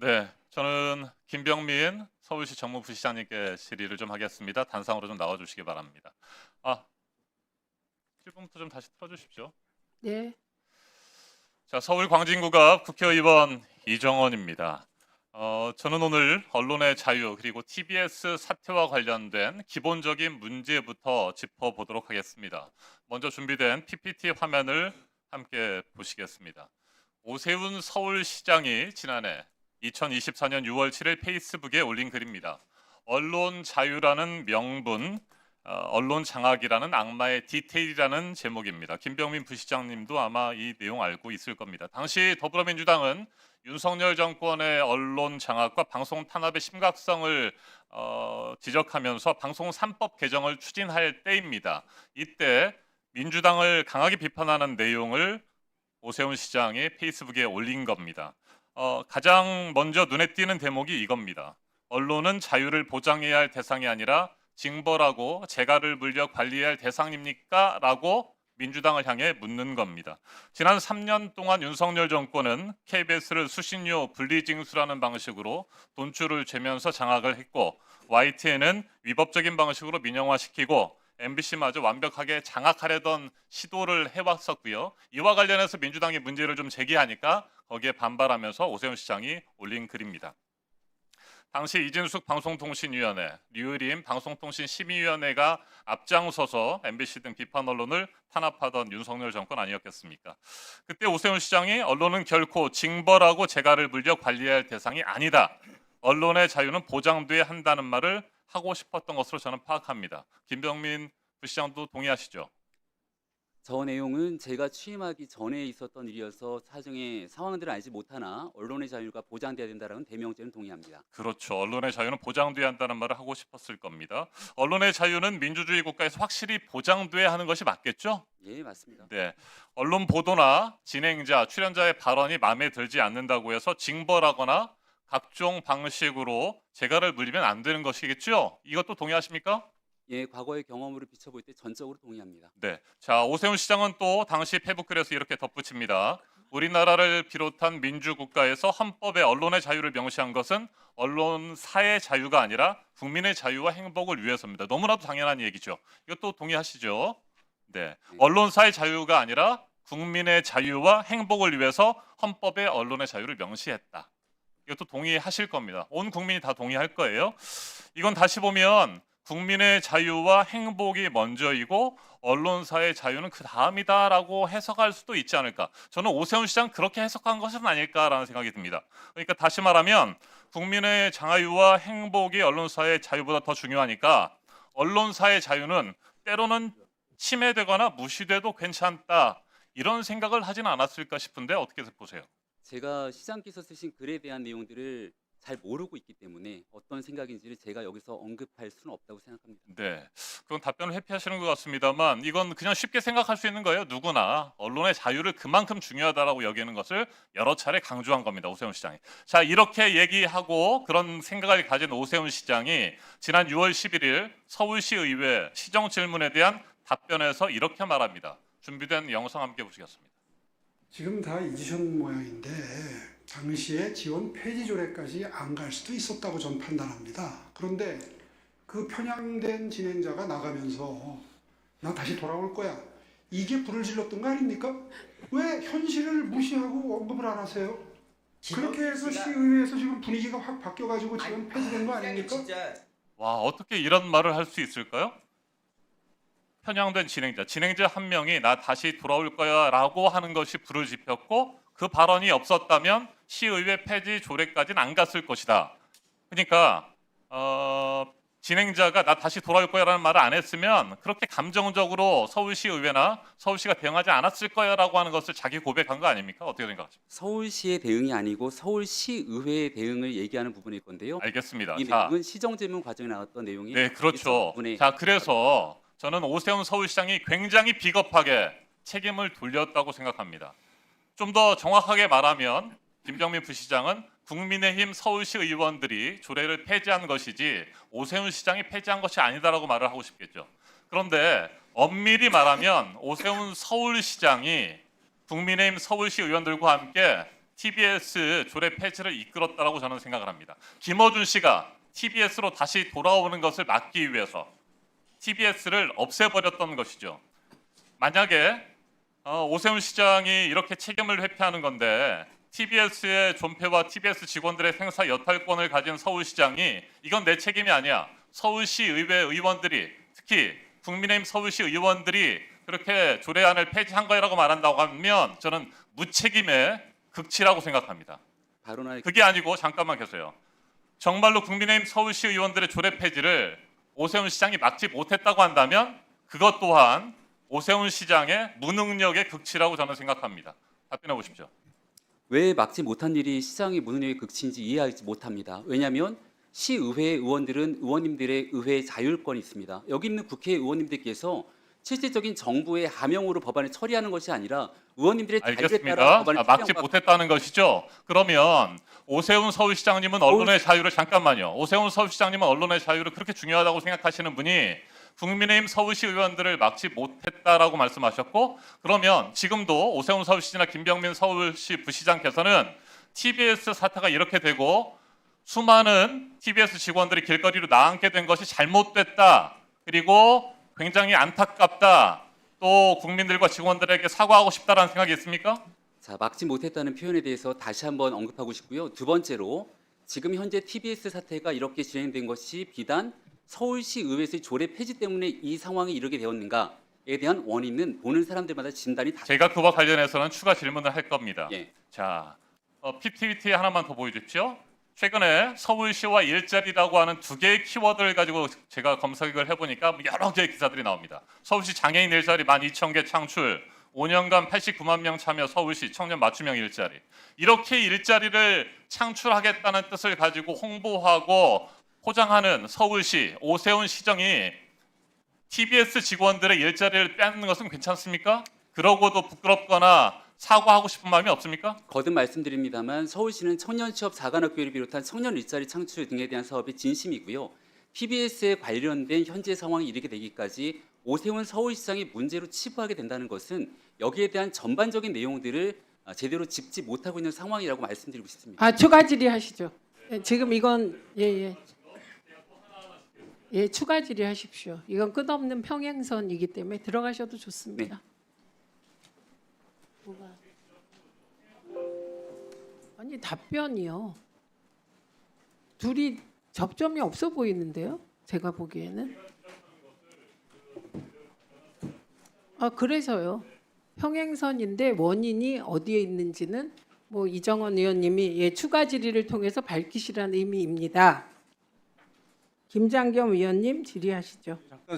네, 저는 김병민 서울시 정무부시장님께 질의를 좀 하겠습니다. 단상으로 좀 나와주시기 바랍니다. 아, 실부터 좀 다시 틀어주십시오. 네, 자, 서울 광진구갑 국회의원 이정원입니다. 저는 오늘 언론의 자유 그리고 TBS 사태와 관련된 기본적인 문제부터 짚어보도록 하겠습니다. 먼저 준비된 PPT 화면을 함께 보시겠습니다. 오세훈 서울시장이 지난해 2024년 6월 7일 페이스북에 올린 글입니다. 언론 자유라는 명분, 언론 장악이라는 악마의 디테일이라는 제목입니다. 김병민 부시장님도 아마 이 내용 알고 있을 겁니다. 당시 더불어민주당은 윤석열 정권의 언론 장악과 방송 탄압의 심각성을 지적하면서 방송 3법 개정을 추진할 때입니다. 이때 민주당을 강하게 비판하는 내용을 오세훈 시장이 페이스북에 올린 겁니다. 가장 먼저 눈에 띄는 대목이 이겁니다. 언론은 자유를 보장해야 할 대상이 아니라 징벌하고 재갈을 물려 관리해야 할 대상입니까? 라고 민주당을 향해 묻는 겁니다. 지난 3년 동안 윤석열 정권은 KBS를 수신료 분리징수라는 방식으로 돈줄을 죄면서 장악을 했고 YTN은 위법적인 방식으로 민영화시키고 MBC마저 완벽하게 장악하려던 시도를 해왔었고요. 이와 관련해서 민주당이 문제를 좀 제기하니까 거기에 반발하면서 오세훈 시장이 올린 글입니다. 당시 이진숙 방송통신위원회, 류일임 방송통신심의위원회가 앞장서서 MBC 등 비판 언론을 탄압하던 윤석열 정권 아니었겠습니까? 그때 오세훈 시장이 언론은 결코 징벌하고 재갈을 물려 관리해야 할 대상이 아니다. 언론의 자유는 보장돼야 한다는 말을 하고 싶었던 것으로 저는 파악합니다. 김병민 부시장도 동의하시죠? 저 내용은 제가 취임하기 전에 있었던 일이어서 사정의 상황들을 알지 못하나 언론의 자유가 보장돼야 된다는 대명제는 동의합니다. 그렇죠. 언론의 자유는 보장돼야 한다는 말을 하고 싶었을 겁니다. 언론의 자유는 민주주의 국가에서 확실히 보장돼야 하는 것이 맞겠죠? 예, 맞습니다. 네. 언론 보도나 진행자, 출연자의 발언이 마음에 들지 않는다고 해서 징벌하거나 각종 방식으로 재갈을 물리면 안 되는 것이겠죠? 이것도 동의하십니까? 예, 과거의 경험으로 비춰볼 때 전적으로 동의합니다. 네. 자, 오세훈 시장은 또 당시 페북글에서 이렇게 덧붙입니다. 우리나라를 비롯한 민주국가에서 헌법에 언론의 자유를 명시한 것은 언론사의 자유가 아니라 국민의 자유와 행복을 위해서입니다. 너무나도 당연한 얘기죠. 이것도 동의하시죠? 네. 네. 언론사의 자유가 아니라 국민의 자유와 행복을 위해서 헌법에 언론의 자유를 명시했다. 이것도 동의하실 겁니다. 온 국민이 다 동의할 거예요. 이건 다시 보면 국민의 자유와 행복이 먼저이고 언론사의 자유는 그 다음이다라고 해석할 수도 있지 않을까. 저는 오세훈 시장 그렇게 해석한 것은 아닐까라는 생각이 듭니다. 그러니까 다시 말하면 국민의 자유와 행복이 언론사의 자유보다 더 중요하니까 언론사의 자유는 때로는 침해되거나 무시돼도 괜찮다. 이런 생각을 하지는 않았을까 싶은데 어떻게 보세요? 제가 시장께서 쓰신 글에 대한 내용들을 잘 모르고 있기 때문에 어떤 생각인지를 제가 여기서 언급할 수는 없다고 생각합니다. 네, 그건 답변을 회피하시는 것 같습니다만 이건 그냥 쉽게 생각할 수 있는 거예요. 누구나 언론의 자유를 그만큼 중요하다라고 여기는 것을 여러 차례 강조한 겁니다. 오세훈 시장이. 자, 이렇게 얘기하고 그런 생각을 가진 오세훈 시장이 지난 6월 11일 서울시 의회 시정 질문에 대한 답변에서 이렇게 말합니다. 준비된 영상 함께 보시겠습니다. 지금 다 잊으신 모양인데 당시에 지원 폐지 조례까지 안 갈 수도 있었다고 전 판단합니다. 그런데 그 편향된 진행자가 나가면서 나 다시 돌아올 거야. 이게 불을 질렀던 거 아닙니까? 왜 현실을 무시하고 언급을 안 하세요? 그렇게 해서 시의회에서 지금 분위기가 확 바뀌어가지고 지금 폐지된 거 아닙니까? 와, 어떻게 이런 말을 할 수 있을까요? 편향된 진행자 한 명이 나 다시 돌아올 거야라고 하는 것이 불을 지폈고 그 발언이 없었다면 시의회 폐지 조례까지는 안 갔을 것이다. 그러니까 진행자가 나 다시 돌아올 거야라는 말을 안 했으면 그렇게 감정적으로 서울시의회나 서울시가 대응하지 않았을 거야라고 하는 것을 자기 고백한 거 아닙니까? 어떻게 생각하십니까? 서울시의 대응이 아니고 서울시의회의 대응을 얘기하는 부분일 건데요. 알겠습니다. 이 자, 내용은 시정질문 과정에 나왔던 내용이 네, 그렇죠. 부분에 자, 그래서 저는 오세훈 서울시장이 굉장히 비겁하게 책임을 돌렸다고 생각합니다. 좀 더 정확하게 말하면 김병민 부시장은 국민의힘 서울시 의원들이 조례를 폐지한 것이지 오세훈 시장이 폐지한 것이 아니다라고 말을 하고 싶겠죠. 그런데 엄밀히 말하면 오세훈 서울시장이 국민의힘 서울시 의원들과 함께 TBS 조례 폐지를 이끌었다라고 저는 생각을 합니다. 김어준 씨가 TBS로 다시 돌아오는 것을 막기 위해서 TBS를 없애버렸던 것이죠. 만약에 오세훈 시장이 이렇게 책임을 회피하는 건데 TBS의 존폐와 TBS 직원들의 생사 여탈권을 가진 서울시장이 이건 내 책임이 아니야. 서울시 의회 의원들이 특히 국민의힘 서울시 의원들이 그렇게 조례안을 폐지한 거라고 말한다고 하면 저는 무책임의 극치라고 생각합니다. 발언할 그게 아니고 잠깐만 계세요. 정말로 국민의힘 서울시 의원들의 조례 폐지를 오세훈 시장이 막지 못했다고 한다면 그것 또한 오세훈 시장의 무능력의 극치라고 저는 생각합니다. 답변해 보십시오. 왜 막지 못한 일이 시장의 무능력의 극치인지 이해하지 못합니다. 왜냐하면 시의회 의원들은 의원님들의 의회 자율권이 있습니다. 여기 있는 국회의원님들께서 실질적인 정부의 하명으로 법안을 처리하는 것이 아니라 의원님들의 자율에 따라 알겠습니다. 법안을 막지 처리한 못했다는 것이죠. 그러면 오세훈 서울시장님은 언론의 자유를 잠깐만요. 오세훈 서울시장님은 언론의 자유를 그렇게 중요하다고 생각하시는 분이 국민의힘 서울시 의원들을 막지 못했다라고 말씀하셨고 그러면 지금도 오세훈 서울시나 김병민 서울시 부시장께서는 TBS 사태가 이렇게 되고 수많은 TBS 직원들이 길거리로 나앉게 된 것이 잘못됐다. 그리고 굉장히 안타깝다. 또 국민들과 직원들에게 사과하고 싶다라는 생각이 있습니까? 자, 막지 못했다는 표현에 대해서 다시 한번 언급하고 싶고요. 두 번째로 지금 현재 TBS 사태가 이렇게 진행된 것이 비단 서울시 의회에서의 조례 폐지 때문에 이 상황이 이르게 되었는가에 대한 원인은 보는 사람들마다 진단이 다. 제가 그와 관련해서는 추가 질문을 할 겁니다. 예. 자, PPT 하나만 더 보여주십시오. 최근에 서울시와 일자리라고 하는 두 개의 키워드를 가지고 제가 검색을 해보니까 여러 개의 기사들이 나옵니다. 서울시 장애인 일자리 12,000개 창출, 5년간 89만 명 참여 서울시 청년 맞춤형 일자리. 이렇게 일자리를 창출하겠다는 뜻을 가지고 홍보하고 포장하는 서울시 오세훈 시정이 TBS 직원들의 일자리를 빼앗는 것은 괜찮습니까? 그러고도 부끄럽거나 사과하고 싶은 마음이 없습니까? 거듭 말씀드립니다만 서울시는 청년 취업 사관학교를 비롯한 청년 일자리 창출 등에 대한 사업에 진심이고요. TBS에 관련된 현재 상황이 이르게 되기까지 오세훈 서울시장이 문제로 치부하게 된다는 것은 여기에 대한 전반적인 내용들을 제대로 짚지 못하고 있는 상황이라고 말씀드리고 싶습니다. 아, 추가 질의하시죠. 예, 지금 이건 예, 추가 질의하십시오. 이건 끝없는 평행선이기 때문에 들어가셔도 좋습니다. 뭐가? 아니 답변이요. 둘이 접점이 없어 보이는데요. 제가 보기에는. 아 그래서요. 평행선인데 원인이 어디에 있는지는 뭐 이정원 의원님이 추가 질의를 통해서 밝히시라는 의미입니다. 김장겸 의원님 질의하시죠. 잠깐